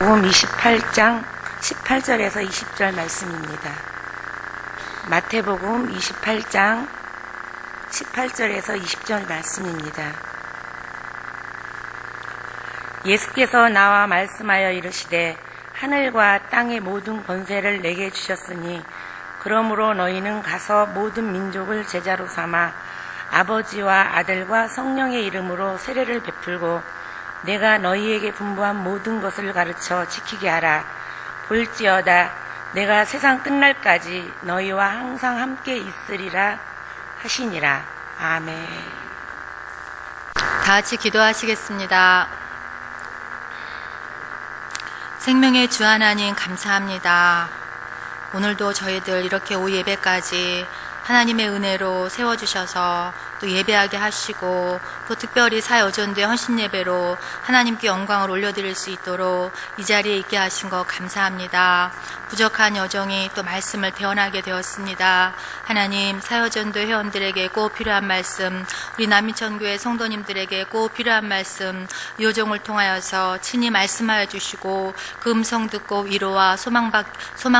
복음 28장 18절에서 20절 말씀입니다. 마태복음 28장 18절에서 20절 말씀입니다. 예수께서 나와 말씀하여 이르시되 하늘과 땅의 모든 권세를 내게 주셨으니 그러므로 너희는 가서 모든 민족을 제자로 삼아 아버지와 아들과 성령의 이름으로 세례를 베풀고 내가 너희에게 분부한 모든 것을 가르쳐 지키게 하라. 볼지어다 내가 세상 끝날까지 너희와 항상 함께 있으리라 하시니라. 아멘. 다 같이 기도하시겠습니다. 생명의 주 하나님 감사합니다. 오늘도 저희들 이렇게 오후 예배까지 하나님의 은혜로 세워주셔서 또 예배하게 하시고 또 특별히 사여전도의 헌신 예배로 하나님께 영광을 올려드릴 수 있도록 이 자리에 있게 하신 것 감사합니다. 부족한 여정이 또 말씀을 대언하게 되었습니다. 하나님, 사여전도 회원들에게 꼭 필요한 말씀, 우리 남인천교회 성도님들에게 꼭 필요한 말씀, 이 여정을 통하여서 친히 말씀하여 주시고 그 음성 듣고 위로와 소망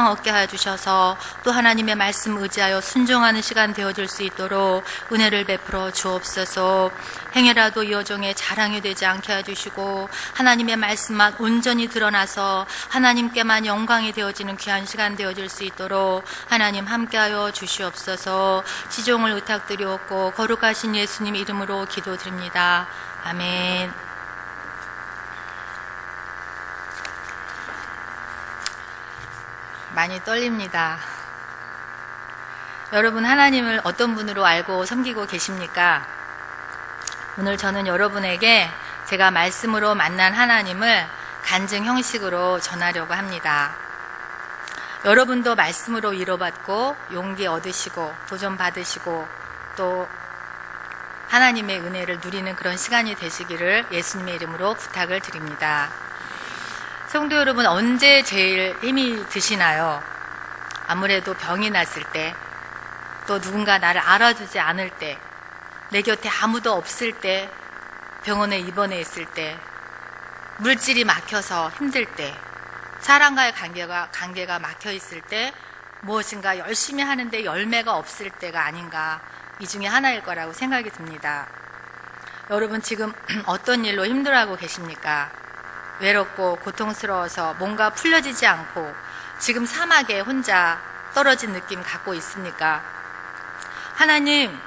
얻게 하여 주셔서 또 하나님의 말씀 의지하여 순종하는 시간 되어줄 수 있도록 은혜를 베풀어 주옵소서. 행여라도 이 여정에 자랑이 되지 않게 해주시고 하나님의 말씀만 온전히 드러나서 하나님께만 영광이 되어지는 귀한 시간 되어질 수 있도록 하나님 함께하여 주시옵소서. 지종을 의탁드리옵고 거룩하신 예수님 이름으로 기도드립니다. 아멘. 많이 떨립니다. 여러분, 하나님을 어떤 분으로 알고 섬기고 계십니까? 오늘 저는 여러분에게 제가 말씀으로 만난 하나님을 간증 형식으로 전하려고 합니다. 여러분도 말씀으로 위로받고 용기 얻으시고 도전 받으시고 또 하나님의 은혜를 누리는 그런 시간이 되시기를 예수님의 이름으로 부탁을 드립니다. 성도 여러분, 언제 제일 힘이 드시나요? 아무래도 병이 났을 때, 또 누군가 나를 알아주지 않을 때, 내 곁에 아무도 없을 때, 병원에 입원해 있을 때, 물질이 막혀서 힘들 때, 사람과의 관계가 막혀 있을 때, 무엇인가 열심히 하는데 열매가 없을 때가 아닌가, 이 중에 하나일 거라고 생각이 듭니다. 여러분, 지금 어떤 일로 힘들어하고 계십니까? 외롭고 고통스러워서 뭔가 풀려지지 않고 지금 사막에 혼자 떨어진 느낌 갖고 있습니까? 하나님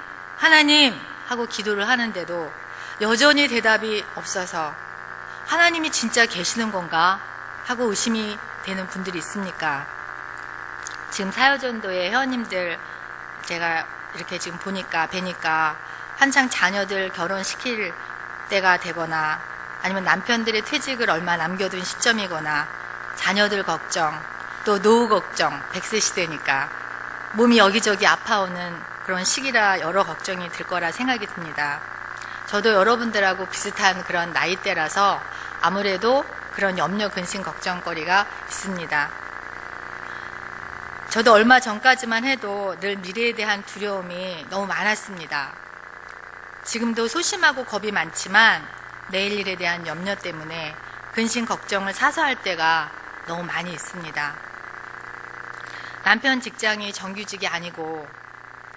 하고 기도를 하는데도 여전히 대답이 없어서 하나님이 진짜 계시는 건가 하고 의심이 되는 분들이 있습니까? 지금 사여전도의 회원님들 제가 이렇게 지금 뵈니까 한창 자녀들 결혼시킬 때가 되거나 아니면 남편들의 퇴직을 얼마 남겨둔 시점이거나 자녀들 걱정, 또 노후 걱정, 100세 시대니까 몸이 여기저기 아파오는 그런 시기라 여러 걱정이 들 거라 생각이 듭니다. 저도 여러분들하고 비슷한 그런 나이대라서 아무래도 그런 염려, 근심, 걱정거리가 있습니다. 저도 얼마 전까지만 해도 늘 미래에 대한 두려움이 너무 많았습니다. 지금도 소심하고 겁이 많지만 내일 일에 대한 염려 때문에 근심, 걱정을 사서 할 때가 너무 많이 있습니다. 남편 직장이 정규직이 아니고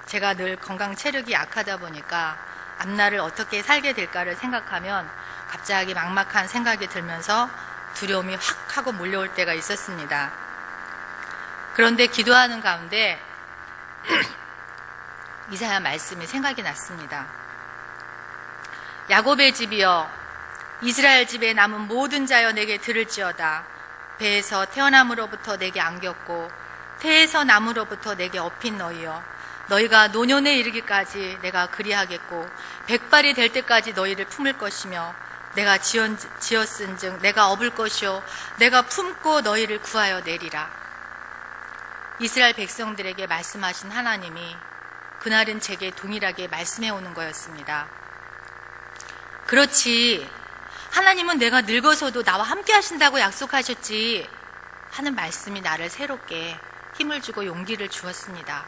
제가 늘 건강 체력이 약하다 보니까 앞날을 어떻게 살게 될까를 생각하면 갑자기 막막한 생각이 들면서 두려움이 확 하고 몰려올 때가 있었습니다. 그런데 기도하는 가운데 이사야 말씀이 생각이 났습니다. 야곱의 집이여 이스라엘 집에 남은 모든 자여 내게 들을지어다. 배에서 태어남으로부터 내게 안겼고 태에서 남으로부터 내게 업힌 너희여, 너희가 노년에 이르기까지 내가 그리하겠고 백발이 될 때까지 너희를 품을 것이며 내가 지었은즉 내가 업을 것이요 내가 품고 너희를 구하여 내리라. 이스라엘 백성들에게 말씀하신 하나님이 그날은 제게 동일하게 말씀해 오는 거였습니다. 그렇지, 하나님은 내가 늙어서도 나와 함께 하신다고 약속하셨지 하는 말씀이 나를 새롭게 힘을 주고 용기를 주었습니다.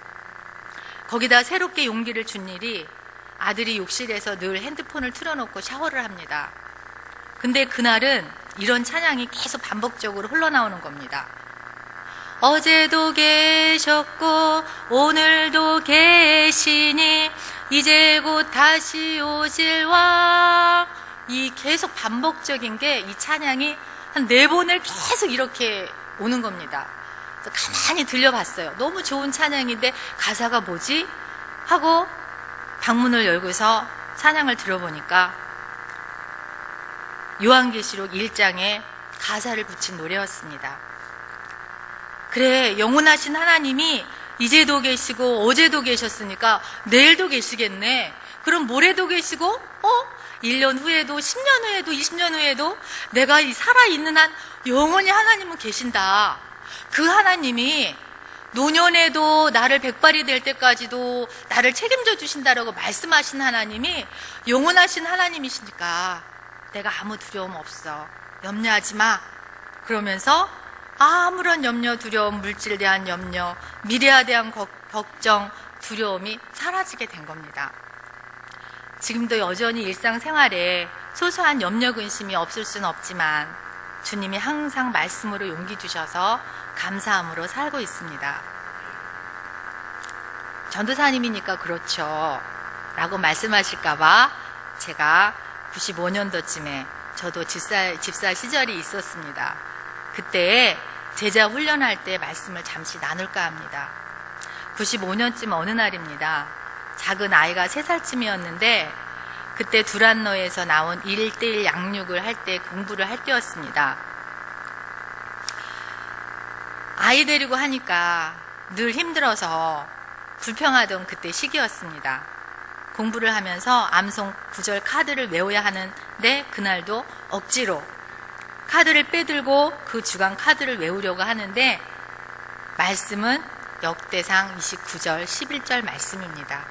거기다 새롭게 용기를 준 일이 아들이 욕실에서 늘 핸드폰을 틀어놓고 샤워를 합니다. 근데 그날은 이런 찬양이 계속 반복적으로 흘러나오는 겁니다. 어제도 계셨고 오늘도 계시니 이제 곧 다시 오실 왕. 이 계속 반복적인 게 이 찬양이 한 4번을 계속 이렇게 오는 겁니다. 그래서 가만히 들려봤어요. 너무 좋은 찬양인데 가사가 뭐지? 하고 방문을 열고서 찬양을 들어보니까 요한계시록 1장에 가사를 붙인 노래였습니다. 그래, 영원하신 하나님이 이제도 계시고 어제도 계셨으니까 내일도 계시겠네. 그럼 모레도 계시고 1년 후에도 10년 후에도 20년 후에도 내가 이 살아있는 한 영원히 하나님은 계신다. 그 하나님이 노년에도 나를 백발이 될 때까지도 나를 책임져 주신다라고 말씀하신 하나님이 영원하신 하나님이시니까 내가 아무 두려움 없어. 염려하지 마. 그러면서 아무런 염려, 두려움, 물질에 대한 염려, 미래에 대한 걱정, 두려움이 사라지게 된 겁니다. 지금도 여전히 일상생활에 소소한 염려, 근심이 없을 수는 없지만 주님이 항상 말씀으로 용기 주셔서 감사함으로 살고 있습니다. 전도사님이니까 그렇죠 라고 말씀하실까봐 제가 95년도쯤에 저도 집사 시절이 있었습니다. 그때 제자 훈련할 때 말씀을 잠시 나눌까 합니다. 95년쯤 어느 날입니다. 작은 아이가 3살쯤이었는데 그때 두란노에서 나온 1:1 양육을 할 때 공부를 할 때였습니다. 아이 데리고 하니까 늘 힘들어서 불평하던 그때 시기였습니다. 공부를 하면서 암송 구절 카드를 외워야 하는데 그날도 억지로 카드를 빼들고 그 주간 카드를 외우려고 하는데 말씀은 역대상 29절 11절 말씀입니다.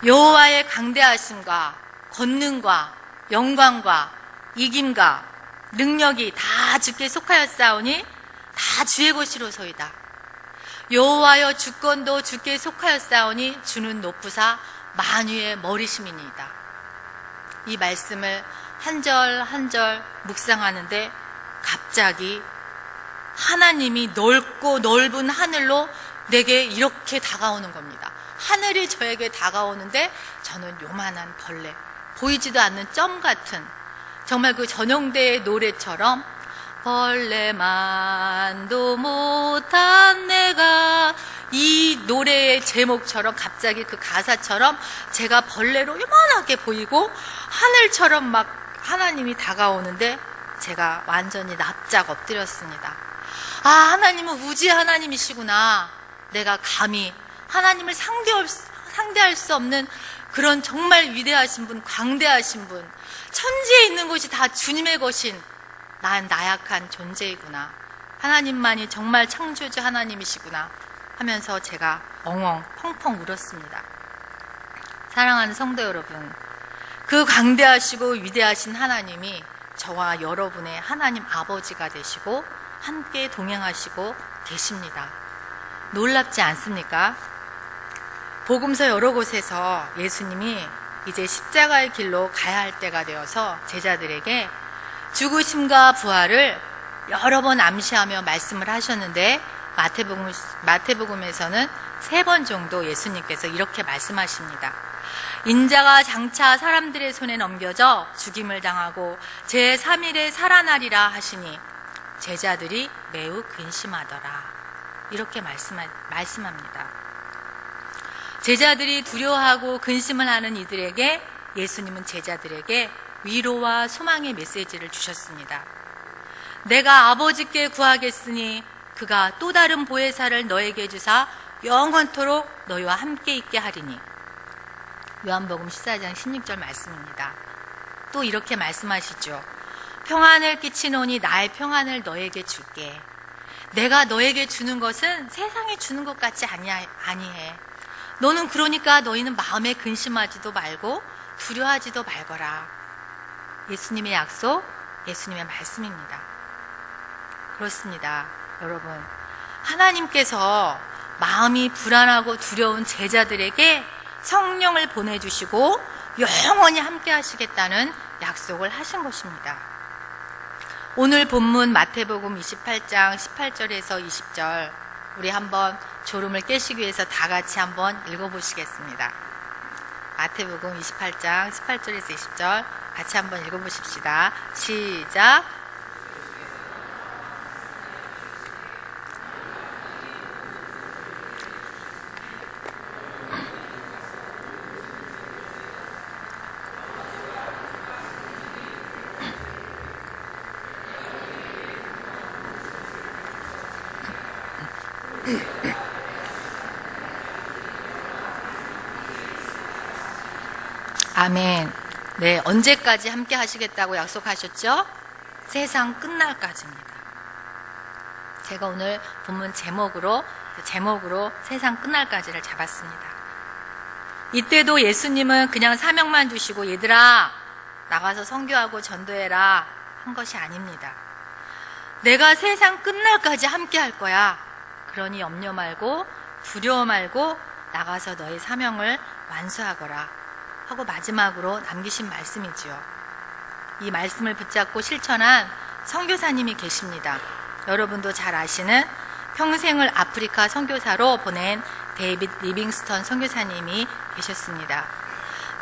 여호와의 강대하심과 권능과 영광과 이김과 능력이 다 주께 속하였사오니 다 주의 것이로소이다. 여호와여 주권도 주께 속하였사오니 주는 높으사 만유의 머리심이니이다. 이 말씀을 한 절 한 절 묵상하는데 갑자기 하나님이 넓고 넓은 하늘로 내게 이렇게 다가오는 겁니다. 하늘이 저에게 다가오는데 저는 요만한 벌레, 보이지도 않는 점 같은 정말 그 전용대의 노래처럼 벌레만도 못한 내가, 이 노래의 제목처럼 갑자기 그 가사처럼 제가 벌레로 요만하게 보이고 하늘처럼 막 하나님이 다가오는데 제가 완전히 납작 엎드렸습니다. 아, 하나님은 우주의 하나님이시구나. 내가 감히 하나님을 상대할 수 없는 그런 정말 위대하신 분, 광대하신 분, 천지에 있는 것이 다 주님의 것인 난 나약한 존재이구나. 하나님만이 정말 창조주 하나님이시구나 하면서 제가 엉엉 펑펑 울었습니다. 사랑하는 성도 여러분, 그 광대하시고 위대하신 하나님이 저와 여러분의 하나님 아버지가 되시고 함께 동행하시고 계십니다. 놀랍지 않습니까? 복음서 여러 곳에서 예수님이 이제 십자가의 길로 가야 할 때가 되어서 제자들에게 죽으심과 부활을 여러 번 암시하며 말씀을 하셨는데 마태복음에서는 3번 정도 예수님께서 이렇게 말씀하십니다. 인자가 장차 사람들의 손에 넘겨져 죽임을 당하고 제3일에 살아나리라 하시니 제자들이 매우 근심하더라. 이렇게 말씀합니다. 제자들이 두려워하고 근심을 하는 이들에게 예수님은 제자들에게 위로와 소망의 메시지를 주셨습니다. 내가 아버지께 구하겠으니 그가 또 다른 보혜사를 너에게 주사 영원토록 너희와 함께 있게 하리니. 요한복음 14장 16절 말씀입니다. 또 이렇게 말씀하시죠. 평안을 끼치노니 나의 평안을 너에게 줄게. 내가 너에게 주는 것은 세상이 주는 것 같지 아니해. 너는 그러니까 너희는 마음에 근심하지도 말고 두려워하지도 말거라. 예수님의 약속, 예수님의 말씀입니다. 그렇습니다. 여러분, 하나님께서 마음이 불안하고 두려운 제자들에게 성령을 보내주시고 영원히 함께 하시겠다는 약속을 하신 것입니다. 오늘 본문 마태복음 28장 18절에서 20절 우리 한번 졸음을 깨시기 위해서 다 같이 한번 읽어보시겠습니다. 마태복음 28장 18절에서 20절 같이 한번 읽어보십시다. 시작. 아멘. 네, 언제까지 함께 하시겠다고 약속하셨죠? 세상 끝날까지입니다. 제가 오늘 본문 제목으로 세상 끝날까지를 잡았습니다. 이때도 예수님은 그냥 사명만 주시고 얘들아 나가서 선교하고 전도해라 한 것이 아닙니다. 내가 세상 끝날까지 함께 할 거야. 그러니 염려 말고 두려워 말고 나가서 너의 사명을 완수하거라 하고 마지막으로 남기신 말씀이지요. 이 말씀을 붙잡고 실천한 선교사님이 계십니다. 여러분도 잘 아시는 평생을 아프리카 선교사로 보낸 데이빗 리빙스턴 선교사님이 계셨습니다.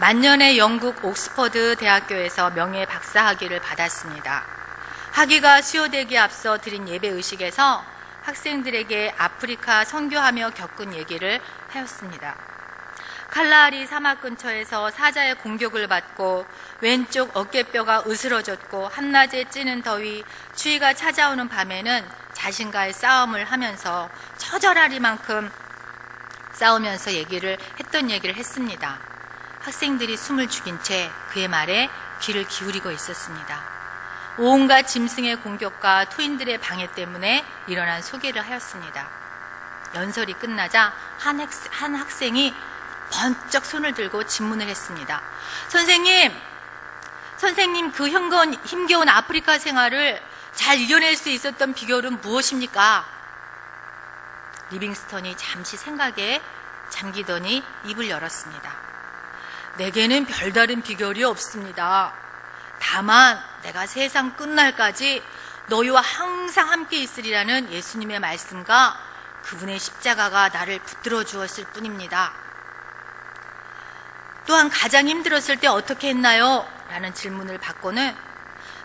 만년에 영국 옥스퍼드 대학교에서 명예 박사 학위를 받았습니다. 학위가 수여되기에 앞서 드린 예배 의식에서 학생들에게 아프리카 선교하며 겪은 얘기를 하였습니다. 칼라하리 사막 근처에서 사자의 공격을 받고 왼쪽 어깨뼈가 으스러졌고 한낮에 찌는 더위, 추위가 찾아오는 밤에는 자신과의 싸움을 하면서 처절하리만큼 싸우면서 했던 얘기를 했습니다. 학생들이 숨을 죽인 채 그의 말에 귀를 기울이고 있었습니다. 온갖 짐승의 공격과 투인들의 방해 때문에 일어난 소개를 하였습니다. 연설이 끝나자 한 학생이 번쩍 손을 들고 질문을 했습니다. 선생님 그 힘겨운 아프리카 생활을 잘 이겨낼 수 있었던 비결은 무엇입니까? 리빙스턴이 잠시 생각에 잠기더니 입을 열었습니다. 내게는 별다른 비결이 없습니다. 다만 내가 세상 끝날까지 너희와 항상 함께 있으리라는 예수님의 말씀과 그분의 십자가가 나를 붙들어 주었을 뿐입니다. 또한 가장 힘들었을 때 어떻게 했나요? 라는 질문을 받고는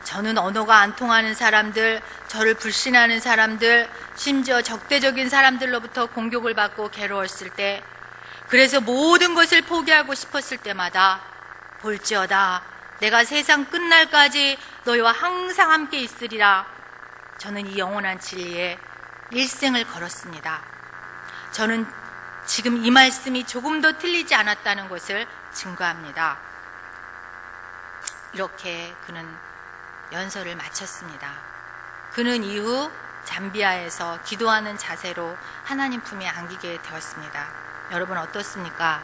저는 언어가 안 통하는 사람들, 저를 불신하는 사람들, 심지어 적대적인 사람들로부터 공격을 받고 괴로웠을 때, 그래서 모든 것을 포기하고 싶었을 때마다 볼지어다 내가 세상 끝날까지 너희와 항상 함께 있으리라. 저는 이 영원한 진리에 일생을 걸었습니다. 저는 지금 이 말씀이 조금도 틀리지 않았다는 것을 증거합니다. 이렇게 그는 연설을 마쳤습니다. 그는 이후 잠비아에서 기도하는 자세로 하나님 품에 안기게 되었습니다. 여러분 어떻습니까?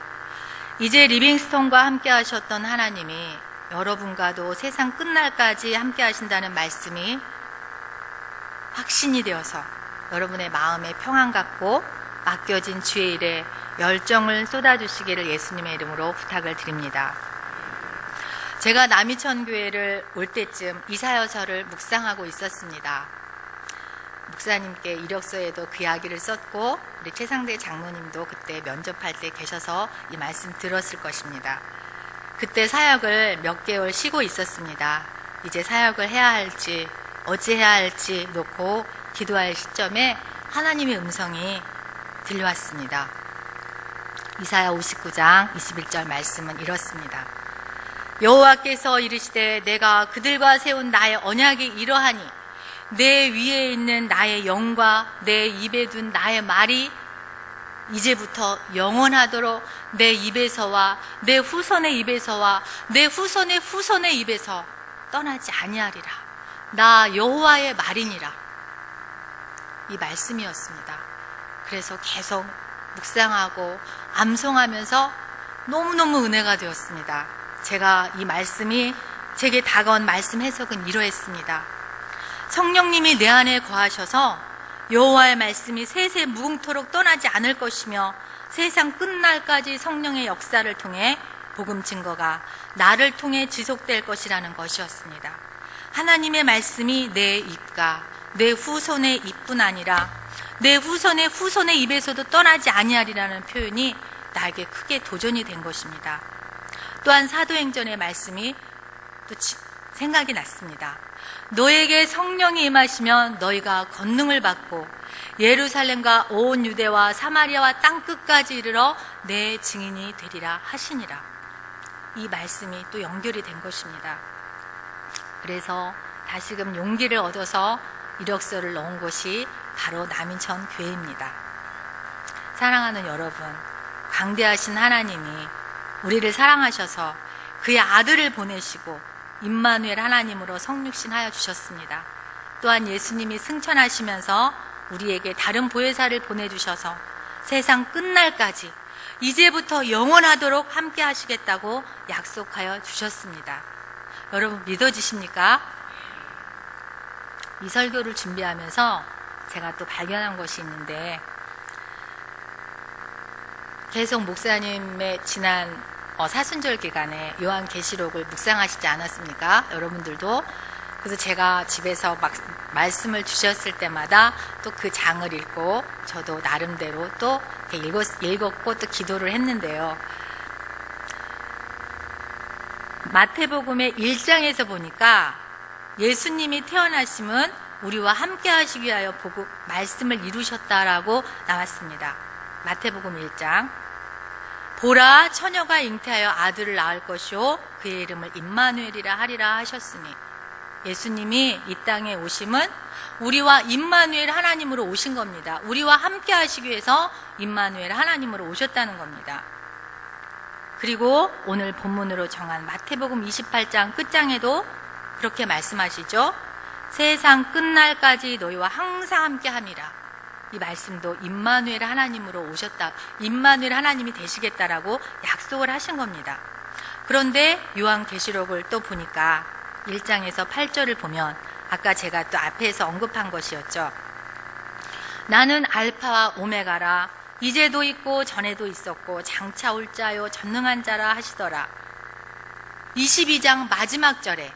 이제 리빙스턴과 함께 하셨던 하나님이 여러분과도 세상 끝날까지 함께 하신다는 말씀이 확신이 되어서 여러분의 마음에 평안 갖고 맡겨진 주의 일에 열정을 쏟아주시기를 예수님의 이름으로 부탁을 드립니다. 제가 남이천교회를 올 때쯤 이사여서를 묵상하고 있었습니다. 목사님께 이력서에도 그 이야기를 썼고 우리 최상대 장로님도 그때 면접할 때 계셔서 이 말씀 들었을 것입니다. 그때 사역을 몇 개월 쉬고 있었습니다. 이제 사역을 해야 할지 어찌해야 할지 놓고 기도할 시점에 하나님의 음성이 들려왔습니다. 이사야 59장 21절 말씀은 이렇습니다. 여호와께서 이르시되 내가 그들과 세운 나의 언약이 이러하니 내 위에 있는 나의 영과 내 입에 둔 나의 말이 이제부터 영원하도록 내 입에서와 내 후손의 입에서와 내 후손의 후손의 입에서 떠나지 아니하리라. 나 여호와의 말이니라. 이 말씀이었습니다. 그래서 계속 묵상하고 암송하면서 너무너무 은혜가 되었습니다. 제가 이 말씀이 제게 다가온 말씀 해석은 이러했습니다. 성령님이 내 안에 거하셔서 여호와의 말씀이 세세 무궁토록 떠나지 않을 것이며 세상 끝날까지 성령의 역사를 통해 복음 증거가 나를 통해 지속될 것이라는 것이었습니다. 하나님의 말씀이 내 입과 내 후손의 입뿐 아니라 내 후손의 입에서도 떠나지 아니하리라는 표현이 나에게 크게 도전이 된 것입니다. 또한 사도행전의 말씀이 또 생각이 났습니다. 너에게 성령이 임하시면 너희가 권능을 받고 예루살렘과 온 유대와 사마리아와 땅끝까지 이르러 내 증인이 되리라 하시니라. 이 말씀이 또 연결이 된 것입니다. 그래서 다시금 용기를 얻어서 이력서를 넣은 곳이 바로 남인천 교회입니다. 사랑하는 여러분, 광대하신 하나님이 우리를 사랑하셔서 그의 아들을 보내시고 임마누엘 하나님으로 성육신하여 주셨습니다. 또한 예수님이 승천하시면서 우리에게 다른 보혜사를 보내주셔서 세상 끝날까지 이제부터 영원하도록 함께 하시겠다고 약속하여 주셨습니다. 여러분 믿어지십니까? 이 설교를 준비하면서 제가 또 발견한 것이 있는데, 계속 목사님의 지난 사순절 기간에 요한계시록을 묵상하시지 않았습니까? 여러분들도. 그래서 제가 집에서 막 말씀을 주셨을 때마다 또 그 장을 읽고 저도 나름대로 또 읽었고 또 기도를 했는데요. 마태복음의 1장에서 보니까 예수님이 태어나심은 우리와 함께 하시기 위하여 말씀을 이루셨다라고 나왔습니다. 마태복음 1장. 보라, 처녀가 잉태하여 아들을 낳을 것이요 그의 이름을 임마누엘이라 하리라 하셨으니, 예수님이 이 땅에 오심은 우리와 임마누엘 하나님으로 오신 겁니다. 우리와 함께 하시기 위해서 임마누엘 하나님으로 오셨다는 겁니다. 그리고 오늘 본문으로 정한 마태복음 28장 끝장에도 그렇게 말씀하시죠. 세상 끝날까지 너희와 항상 함께 함이라. 이 말씀도 임마누엘 하나님으로 오셨다, 임마누엘 하나님이 되시겠다라고 약속을 하신 겁니다. 그런데 요한계시록을 또 보니까 1장에서 8절을 보면 아까 제가 또 앞에서 언급한 것이었죠. 나는 알파와 오메가라, 이제도 있고 전에도 있었고 장차 올 자요 전능한 자라 하시더라. 22장 마지막 절에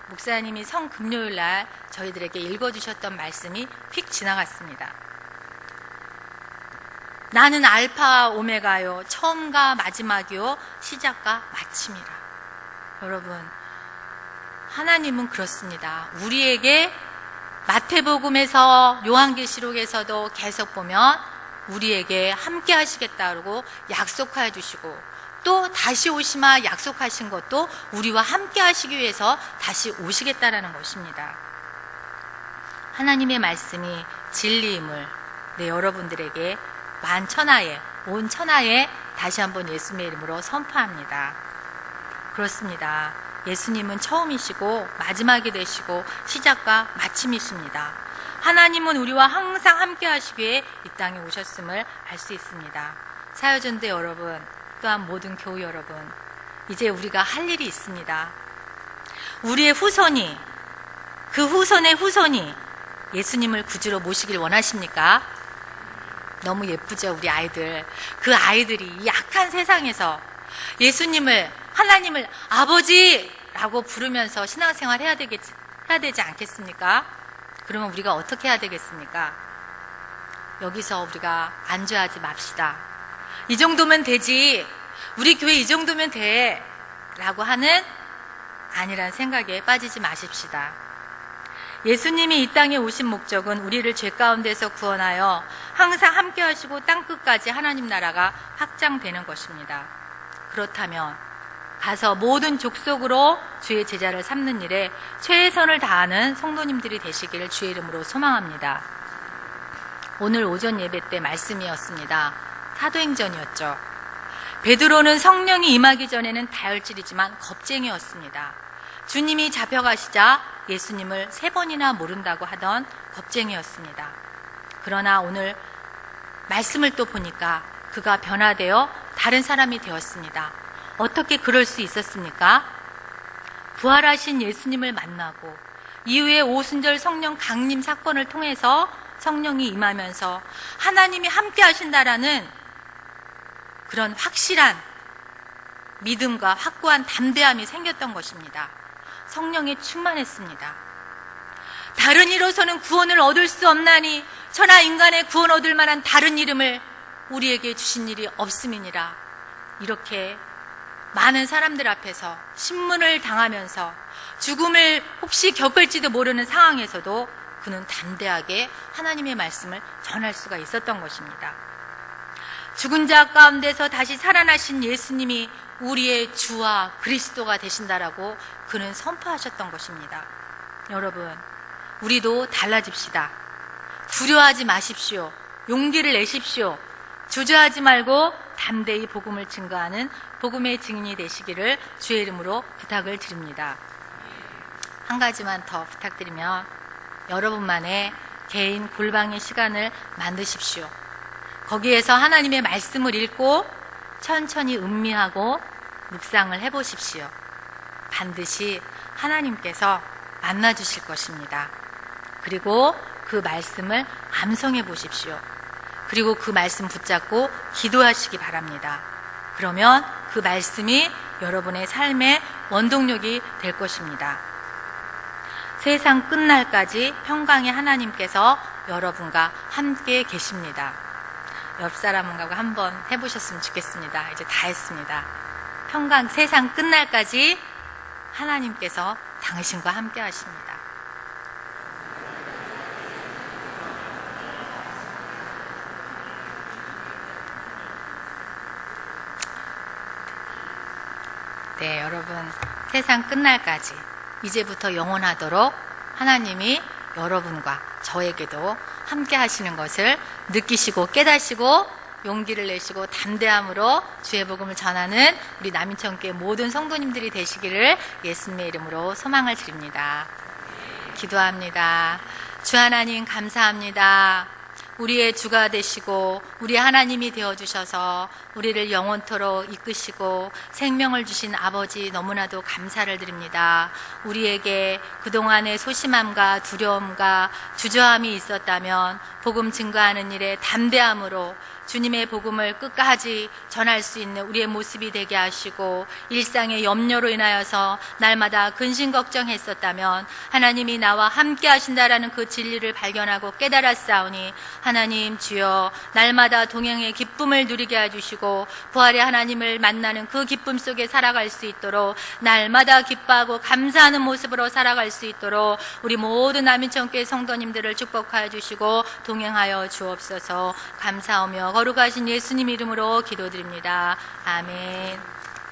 목사님이 성금요일날 저희들에게 읽어주셨던 말씀이 휙 지나갔습니다. 나는 알파와 오메가요, 처음과 마지막이요, 시작과 마침이라. 여러분, 하나님은 그렇습니다. 우리에게 마태복음에서 요한계시록에서도 계속 보면 우리에게 함께 하시겠다고 약속하여 주시고, 또 다시 오시마 약속하신 것도 우리와 함께 하시기 위해서 다시 오시겠다라는 것입니다. 하나님의 말씀이 진리임을 여러분들에게 만천하에, 온 천하에 다시 한번 예수님의 이름으로 선포합니다. 그렇습니다. 예수님은 처음이시고 마지막이 되시고 시작과 마침이십니다. 하나님은 우리와 항상 함께 하시기에 이 땅에 오셨음을 알 수 있습니다. 사여전대 여러분, 또한 모든 교우 여러분, 이제 우리가 할 일이 있습니다. 우리의 후손이, 그 후손의 후손이 예수님을 구주로 모시길 원하십니까? 너무 예쁘죠, 우리 아이들. 그 아이들이 이 약한 세상에서 예수님을, 하나님을 아버지라고 부르면서 신앙생활 해야 되지 않겠습니까? 그러면 우리가 어떻게 해야 되겠습니까? 여기서 우리가 안주하지 맙시다. 이 정도면 되지, 우리 교회 이 정도면 돼 라고 하는 아니란 생각에 빠지지 마십시다. 예수님이 이 땅에 오신 목적은 우리를 죄 가운데서 구원하여 항상 함께 하시고 땅끝까지 하나님 나라가 확장되는 것입니다. 그렇다면 가서 모든 족속으로 주의 제자를 삼는 일에 최선을 다하는 성도님들이 되시기를 주의 이름으로 소망합니다. 오늘 오전 예배 때 말씀이었습니다. 사도행전이었죠. 베드로는 성령이 임하기 전에는 다혈질이지만 겁쟁이였습니다. 주님이 잡혀가시자 예수님을 3번이나 모른다고 하던 겁쟁이였습니다. 그러나 오늘 말씀을 또 보니까 그가 변화되어 다른 사람이 되었습니다. 어떻게 그럴 수 있었습니까? 부활하신 예수님을 만나고 이후에 오순절 성령 강림 사건을 통해서 성령이 임하면서 하나님이 함께 하신다라는 그런 확실한 믿음과 확고한 담대함이 생겼던 것입니다. 성령에 충만했습니다. 다른 이로서는 구원을 얻을 수 없나니 천하 인간의 구원 얻을 만한 다른 이름을 우리에게 주신 일이 없음이니라. 이렇게 많은 사람들 앞에서 신문을 당하면서 죽음을 혹시 겪을지도 모르는 상황에서도 그는 담대하게 하나님의 말씀을 전할 수가 있었던 것입니다. 죽은 자 가운데서 다시 살아나신 예수님이 우리의 주와 그리스도가 되신다라고 그는 선포하셨던 것입니다. 여러분, 우리도 달라집시다. 두려워하지 마십시오. 용기를 내십시오. 주저하지 말고 담대히 복음을 증거하는 복음의 증인이 되시기를 주의 이름으로 부탁을 드립니다. 한 가지만 더 부탁드리면 여러분만의 개인 골방의 시간을 만드십시오. 거기에서 하나님의 말씀을 읽고 천천히 음미하고 묵상을 해보십시오. 반드시 하나님께서 만나주실 것입니다. 그리고 그 말씀을 암송해 보십시오. 그리고 그 말씀 붙잡고 기도하시기 바랍니다. 그러면 그 말씀이 여러분의 삶의 원동력이 될 것입니다. 세상 끝날까지 평강의 하나님께서 여러분과 함께 계십니다. 옆 사람하고 한번 해보셨으면 좋겠습니다. 이제 다 했습니다. 평강, 세상 끝날까지 하나님께서 당신과 함께 하십니다. 네, 여러분, 세상 끝날까지 이제부터 영원하도록 하나님이 여러분과 저에게도 함께 하시는 것을 느끼시고 깨닫시고 용기를 내시고 담대함으로 주의 복음을 전하는 우리 남인천교회 모든 성도님들이 되시기를 예수님의 이름으로 소망을 드립니다. 기도합니다. 주 하나님 감사합니다. 우리의 주가 되시고 우리 하나님이 되어주셔서 우리를 영원토록 이끄시고 생명을 주신 아버지 너무나도 감사를 드립니다. 우리에게 그동안의 소심함과 두려움과 주저함이 있었다면 복음 증거하는 일에 담대함으로 주님의 복음을 끝까지 전할 수 있는 우리의 모습이 되게 하시고 일상의 염려로 인하여서 날마다 근심 걱정했었다면 하나님이 나와 함께 하신다라는 그 진리를 발견하고 깨달았사오니 하나님 주여 날마다 동행의 기쁨을 누리게 해주시고 부활의 하나님을 만나는 그 기쁨 속에 살아갈 수 있도록 날마다 기뻐하고 감사하는 모습으로 살아갈 수 있도록 우리 모든 남인천교회 성도님들을 축복하여 주시고 동행하여 주옵소서. 감사하며 거룩하신 예수님 이름으로 기도드립니다. 아멘.